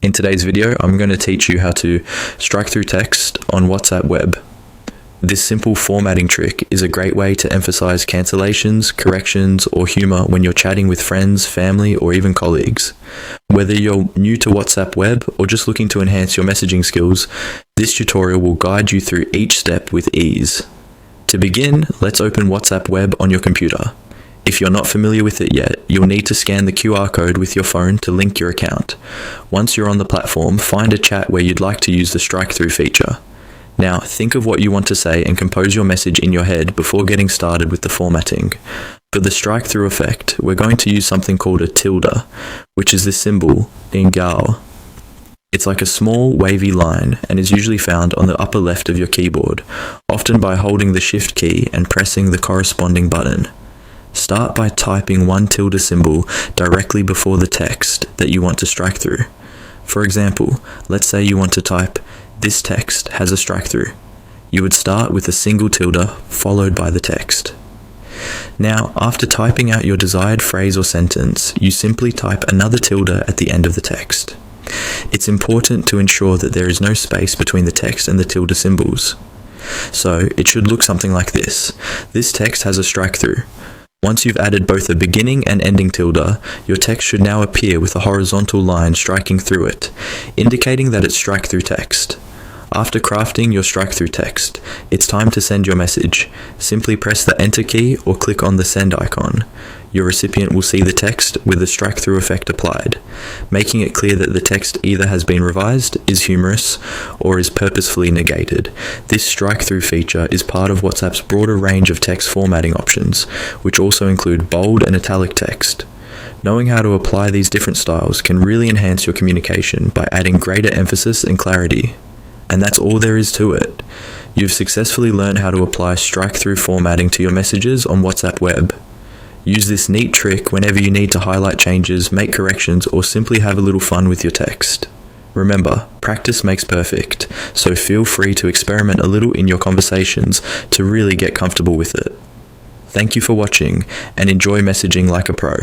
In today's video, I'm going to teach you how to strike through text on WhatsApp web. This simple formatting trick is a great way to emphasize cancellations, corrections, or humor when you're chatting with friends, family, or even colleagues. Whether you're new to WhatsApp web or just looking to enhance your messaging skills, this tutorial will guide you through each step with ease. To begin, let's open WhatsApp web on your computer. If you're not familiar with it yet, you'll need to scan the QR code with your phone to link your account. Once you're on the platform, find a chat where you'd like to use the strike-through feature. Now, think of what you want to say and compose your message in your head before getting started with the formatting. For the strike-through effect, we're going to use something called a tilde, which is this symbol in Gao. It's like a small, wavy line and is usually found on the upper left of your keyboard, often by holding the Shift key and pressing the corresponding button. Start by typing one tilde symbol directly before the text that you want to strike through. For example, let's say you want to type, "This text has a strike through." You would start with a single tilde followed by the text. Now, after typing out your desired phrase or sentence, you simply type another tilde at the end of the text. It's important to ensure that there is no space between the text and the tilde symbols. So, it should look something like this. This text has a strike through. Once you've added both a beginning and ending tilde, your text should now appear with a horizontal line striking through it, indicating that it's strike-through text. After crafting your strike-through text, it's time to send your message. Simply press the Enter key or click on the Send icon. Your recipient will see the text with the strike-through effect applied, making it clear that the text either has been revised, is humorous, or is purposefully negated. This strike-through feature is part of WhatsApp's broader range of text formatting options, which also include bold and italic text. Knowing how to apply these different styles can really enhance your communication by adding greater emphasis and clarity. And that's all there is to it. You've successfully learned how to apply strike-through formatting to your messages on WhatsApp web. Use this neat trick whenever you need to highlight changes, make corrections, or simply have a little fun with your text. Remember, practice makes perfect, so feel free to experiment a little in your conversations to really get comfortable with it. Thank you for watching, and enjoy messaging like a pro.